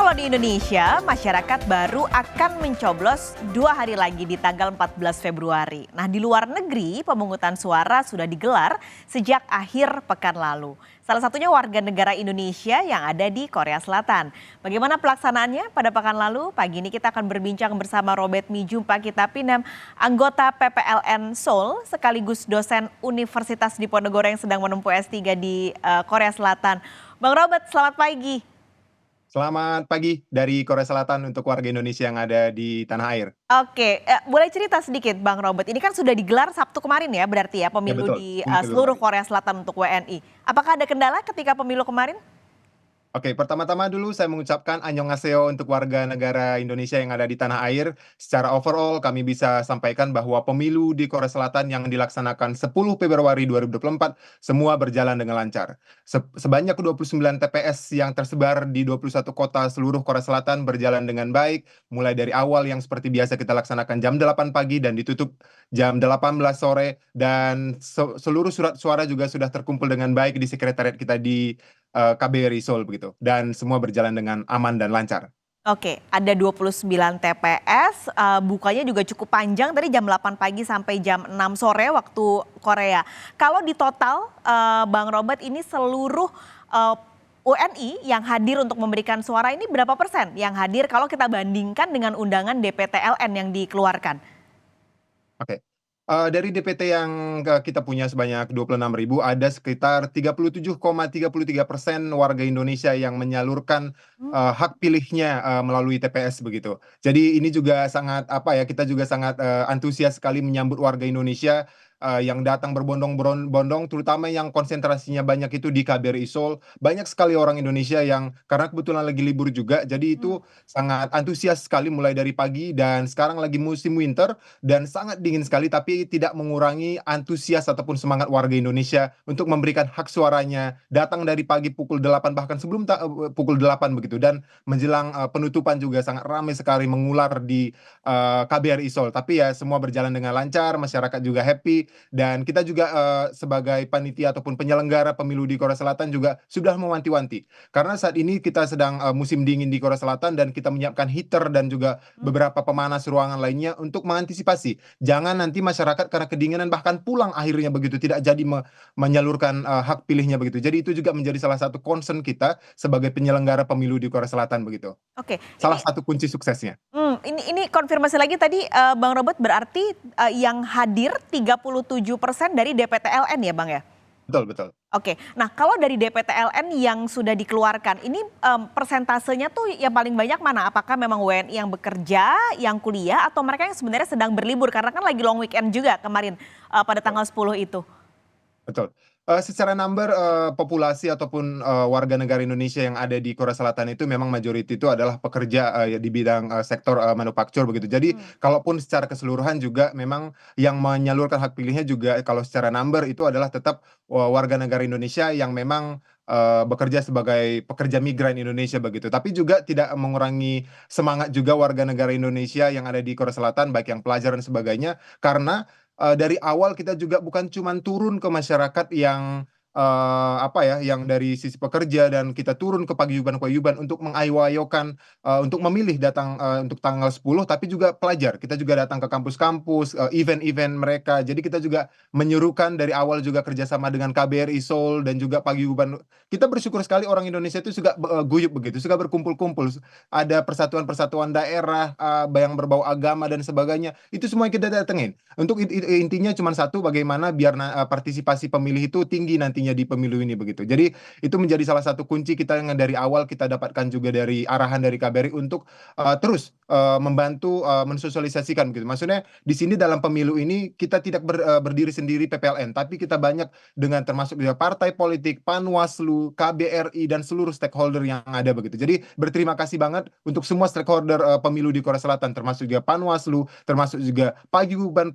kalau di Indonesia, masyarakat baru akan mencoblos 2 hari lagi di tanggal 14 Februari. Nah, di luar negeri, pemungutan suara sudah digelar sejak akhir pekan lalu. Salah satunya warga negara Indonesia yang ada di Korea Selatan. Bagaimana pelaksanaannya pada pekan lalu? Pagi ini kita akan berbincang bersama Robert Mijumpa Kitapinem, anggota PPLN Seoul, sekaligus dosen Universitas Diponegoro yang sedang menempuh S3 di Korea Selatan. Bang Robert, selamat pagi. Selamat pagi dari Korea Selatan untuk warga Indonesia yang ada di tanah air. Oke, boleh cerita sedikit Bang Robert, ini kan sudah digelar Sabtu kemarin ya berarti ya Ya pemilu betul, di pemilu seluruh kemarin. Korea Selatan untuk WNI. Apakah ada kendala ketika pemilu kemarin? Oke, pertama-tama dulu saya mengucapkan annyeonghaseyo untuk warga negara Indonesia yang ada di tanah air. Secara overall kami bisa sampaikan bahwa pemilu di Korea Selatan yang dilaksanakan 10 Februari 2024 semua berjalan dengan lancar. Sebanyak 29 TPS yang tersebar di 21 kota seluruh Korea Selatan berjalan dengan baik, mulai dari awal yang seperti biasa kita laksanakan jam 8 pagi dan ditutup jam 18 sore, dan seluruh surat suara juga sudah terkumpul dengan baik di sekretariat kita di KBRI Seoul begitu, dan semua berjalan dengan aman dan lancar. Oke, ada 29 TPS, bukanya juga cukup panjang tadi jam 8 pagi sampai jam 6 sore waktu Korea. Kalau di total Bang Robert ini seluruh WNI yang hadir untuk memberikan suara ini berapa persen yang hadir kalau kita bandingkan dengan undangan DPTLN yang dikeluarkan? Oke. Dari DPT yang kita punya sebanyak 26.000, ada sekitar 37,33% warga Indonesia yang menyalurkan hak pilihnya melalui TPS begitu. Jadi ini juga sangat apa ya, kita juga sangat antusias sekali menyambut warga Indonesia yang datang berbondong-bondong, terutama yang konsentrasinya banyak itu di KBRI Seoul. Banyak sekali orang Indonesia yang karena kebetulan lagi libur juga, jadi itu sangat antusias sekali mulai dari pagi, dan sekarang lagi musim winter dan sangat dingin sekali, tapi tidak mengurangi antusias ataupun semangat warga Indonesia untuk memberikan hak suaranya, datang dari pagi pukul 8 bahkan sebelum pukul 8 begitu, dan menjelang penutupan juga sangat ramai sekali mengular di KBRI Seoul. Tapi ya semua berjalan dengan lancar, masyarakat juga happy, dan kita juga sebagai panitia ataupun penyelenggara pemilu di Korea Selatan juga sudah mewanti-wanti. Karena saat ini kita sedang musim dingin di Korea Selatan, dan kita menyiapkan heater dan juga beberapa pemanas ruangan lainnya untuk mengantisipasi. Jangan nanti masyarakat karena kedinginan bahkan pulang akhirnya begitu, tidak jadi menyalurkan hak pilihnya begitu. Jadi itu juga menjadi salah satu concern kita sebagai penyelenggara pemilu di Korea Selatan begitu. Oke, Salah satu kunci suksesnya. ini konfirmasi lagi tadi Bang Robert, berarti yang hadir 37% dari DPTLN ya Bang ya? Betul, betul. Oke, nah kalau dari DPTLN yang sudah dikeluarkan, ini persentasenya tuh yang paling banyak mana? Apakah memang WNI yang bekerja, yang kuliah, atau mereka yang sebenarnya sedang berlibur? Karena kan lagi long weekend juga kemarin pada tanggal 10 itu. Betul. Secara number populasi ataupun warga negara Indonesia yang ada di Korea Selatan itu memang majority itu adalah pekerja ya di bidang sektor manufaktur begitu. Jadi kalaupun secara keseluruhan juga memang yang menyalurkan hak pilihnya juga kalau secara number itu adalah tetap warga negara Indonesia yang memang bekerja sebagai pekerja migran Indonesia begitu. Tapi juga tidak mengurangi semangat juga warga negara Indonesia yang ada di Korea Selatan, baik yang pelajar dan sebagainya, karena dari awal kita juga bukan cuman turun ke masyarakat yang apa ya, yang dari sisi pekerja, dan kita turun ke paguyuban-paguyuban untuk mengayo-ayokan untuk memilih datang untuk tanggal 10, tapi juga pelajar. Kita juga datang ke kampus-kampus, event-event mereka. Jadi kita juga menyuruhkan dari awal juga kerjasama dengan KBRI Seoul dan juga paguyuban. Kita bersyukur sekali orang Indonesia itu suka guyup begitu, suka berkumpul-kumpul. Ada persatuan-persatuan daerah yang berbau agama dan sebagainya. Itu semua yang kita datengin. Untuk intinya cuma satu, bagaimana biar partisipasi pemilih itu tinggi nantinya di pemilu ini begitu. Jadi itu menjadi salah satu kunci kita yang dari awal kita dapatkan juga dari arahan dari KBRI untuk terus membantu mensosialisasikan gitu. Maksudnya di sini dalam pemilu ini kita tidak berdiri sendiri PPLN, tapi kita banyak dengan termasuk juga partai politik, Panwaslu, KBRI, dan seluruh stakeholder yang ada begitu. Jadi berterima kasih banget untuk semua stakeholder pemilu di Korea Selatan, termasuk juga Panwaslu, termasuk juga paguyuban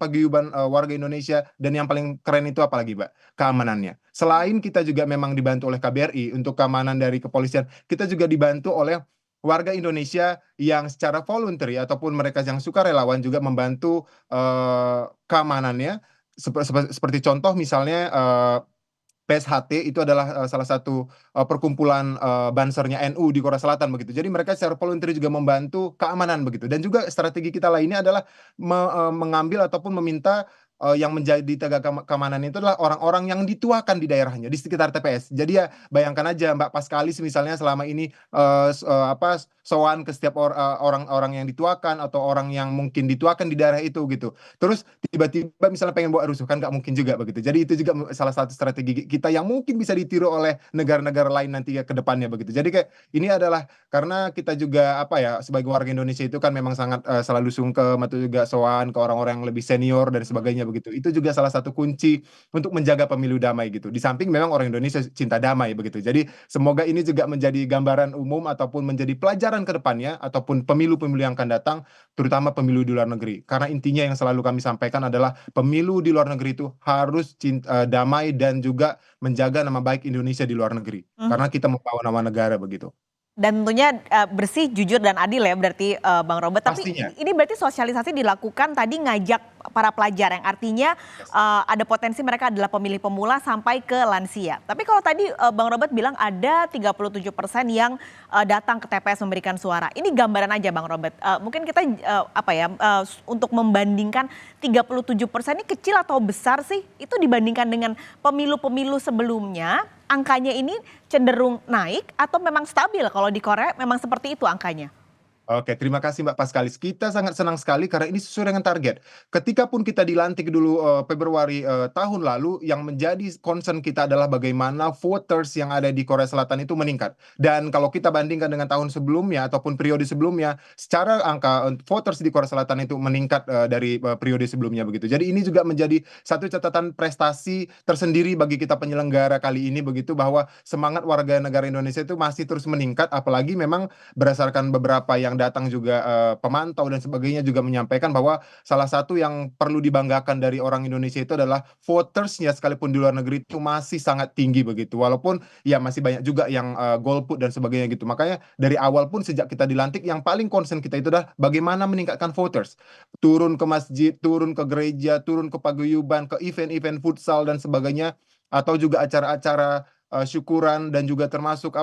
warga Indonesia, dan yang paling keren itu apalagi, Mbak? Keamanannya. Selain kita juga memang dibantu oleh KBRI untuk keamanan dari kepolisian, kita juga dibantu oleh warga Indonesia yang secara voluntary ataupun mereka yang sukarelawan juga membantu keamanannya. Seperti contoh misalnya PSHT itu adalah salah satu perkumpulan bansernya NU di Korea Selatan begitu. Jadi mereka secara volunteer juga membantu keamanan begitu. Dan juga strategi kita lainnya adalah mengambil ataupun meminta yang menjadi tenaga keamanan itu adalah orang-orang yang dituakan di daerahnya, di sekitar TPS. Jadi ya bayangkan aja Mbak Paskalis misalnya selama ini sowan ke setiap orang-orang yang dituakan atau orang yang mungkin dituakan di daerah itu gitu. Terus tiba-tiba misalnya pengen buat rusuh kan nggak mungkin juga begitu. Jadi itu juga salah satu strategi kita yang mungkin bisa ditiru oleh negara-negara lain nanti ya ke depannya begitu. Jadi kayak ini adalah karena kita juga apa ya sebagai warga Indonesia itu kan memang sangat selalu sungkem atau juga sowan ke orang-orang yang lebih senior dan sebagainya begitu. Itu juga salah satu kunci untuk menjaga pemilu damai gitu. Di samping memang orang Indonesia cinta damai begitu. Jadi semoga ini juga menjadi gambaran umum ataupun menjadi pelajaran ke depannya ataupun pemilu-pemilu yang akan datang terutama pemilu di luar negeri. Karena intinya yang selalu kami sampaikan adalah pemilu di luar negeri itu harus damai dan juga menjaga nama baik Indonesia di luar negeri. Karena kita membawa nama negara begitu. Dan tentunya bersih, jujur, dan adil ya berarti Bang Robert. Tapi Pastinya. ini berarti sosialisasi dilakukan tadi ngajak para pelajar yang artinya ada potensi mereka adalah pemilih pemula sampai ke lansia. Tapi kalau tadi Bang Robert bilang ada 37% yang datang ke TPS memberikan suara. Ini gambaran aja Bang Robert. Mungkin kita untuk membandingkan 37% ini kecil atau besar sih? Itu dibandingkan dengan pemilu-pemilu sebelumnya. Angkanya ini cenderung naik atau memang stabil kalau di Korea memang seperti itu angkanya? Oke, terima kasih Mbak Paskalis. Kita sangat senang sekali karena ini sesuai dengan target. Ketika pun kita dilantik dulu Februari tahun lalu, yang menjadi concern kita adalah bagaimana voters yang ada di Korea Selatan itu meningkat. Dan kalau kita bandingkan dengan tahun sebelumnya ataupun periode sebelumnya, secara angka voters di Korea Selatan itu meningkat dari periode sebelumnya begitu. Jadi ini juga menjadi satu catatan prestasi tersendiri bagi kita penyelenggara kali ini begitu, bahwa semangat warga negara Indonesia itu masih terus meningkat, apalagi memang berdasarkan beberapa yang datang juga pemantau dan sebagainya juga menyampaikan bahwa salah satu yang perlu dibanggakan dari orang Indonesia itu adalah votersnya sekalipun di luar negeri itu masih sangat tinggi begitu, walaupun ya masih banyak juga yang golput dan sebagainya gitu. Makanya dari awal pun sejak kita dilantik yang paling concern kita itu adalah bagaimana meningkatkan voters, turun ke masjid, turun ke gereja, turun ke paguyuban, ke event-event futsal dan sebagainya, atau juga acara-acara syukuran dan juga termasuk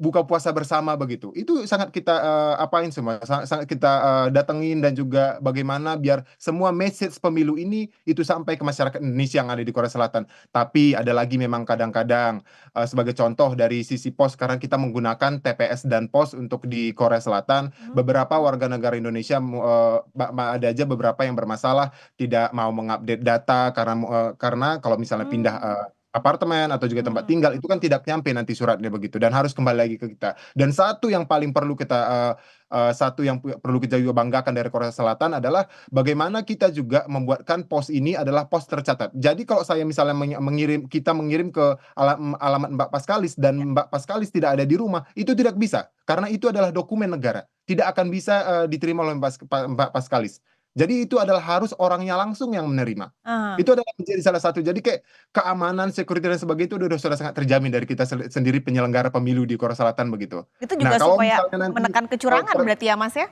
buka puasa bersama begitu. Itu sangat kita apain semua, sangat kita datengin, dan juga bagaimana biar semua message pemilu ini itu sampai ke masyarakat Indonesia yang ada di Korea Selatan. Tapi ada lagi memang kadang-kadang sebagai contoh dari sisi pos, karena kita menggunakan TPS dan pos untuk di Korea Selatan, beberapa warga negara Indonesia ada aja beberapa yang bermasalah tidak mau mengupdate data karena kalau misalnya pindah apartemen atau juga tempat tinggal itu kan tidak nyampe nanti suratnya begitu dan harus kembali lagi ke kita. Dan satu yang paling perlu kita juga banggakan dari Korea Selatan adalah bagaimana kita juga membuatkan pos ini adalah pos tercatat. Jadi kalau saya misalnya kita mengirim ke alamat Mbak Paskalis dan Mbak Paskalis tidak ada di rumah, itu tidak bisa karena itu adalah dokumen negara. Tidak akan bisa diterima oleh Mbak Paskalis. Jadi itu adalah harus orangnya langsung yang menerima. Itu adalah menjadi salah satu. Jadi kayak keamanan, security dan sebagainya itu sudah sangat terjamin dari kita sendiri penyelenggara pemilu di Korea Selatan begitu. Itu juga Kalau supaya misalnya nanti menekan kecurangan berarti ya Mas ya?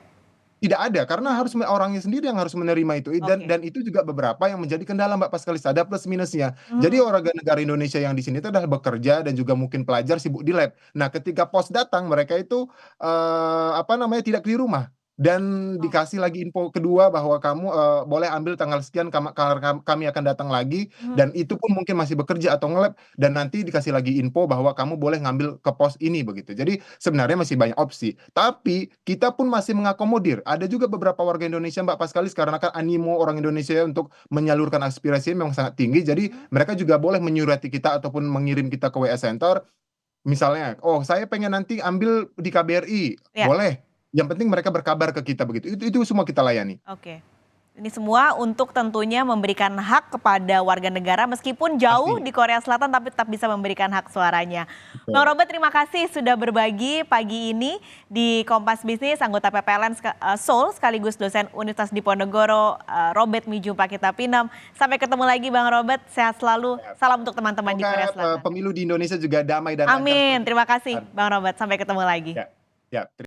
tidak ada, karena harus orangnya sendiri yang harus menerima itu. Dan itu juga beberapa yang menjadi kendala Mbak Paskalis, ada plus minusnya. Jadi warga negara Indonesia yang di sini itu adalah bekerja dan juga mungkin pelajar sibuk di lab. Nah, ketika pos datang mereka itu tidak di rumah. Dan dikasih lagi info kedua bahwa kamu boleh ambil tanggal sekian, kami akan datang lagi, dan itu pun mungkin masih bekerja atau nge-lab, dan nanti dikasih lagi info bahwa kamu boleh ngambil ke pos ini begitu. Jadi sebenarnya masih banyak opsi, tapi kita pun masih mengakomodir. Ada juga beberapa warga Indonesia Mbak Paskalis, karena kan animo orang Indonesia untuk menyalurkan aspirasi memang sangat tinggi, jadi mereka juga boleh menyurati kita ataupun mengirim kita ke WA Center. Misalnya, oh saya pengen nanti ambil di KBRI, boleh. Yang penting mereka berkabar ke kita begitu. Itu semua kita layani. Oke. Ini semua untuk tentunya memberikan hak kepada warga negara meskipun jauh di Korea Selatan tapi tetap bisa memberikan hak suaranya. Bang Robert, terima kasih sudah berbagi pagi ini di Kompas Bisnis, anggota PPLN Seoul sekaligus dosen Universitas Diponegoro, Robert Mijum Pakitapinam. Sampai ketemu lagi Bang Robert, sehat selalu. Salam untuk teman-teman di Korea Selatan. Pemilu di Indonesia juga damai dan lancar. Amin, terima kasih Bang Robert, sampai ketemu lagi. Ya.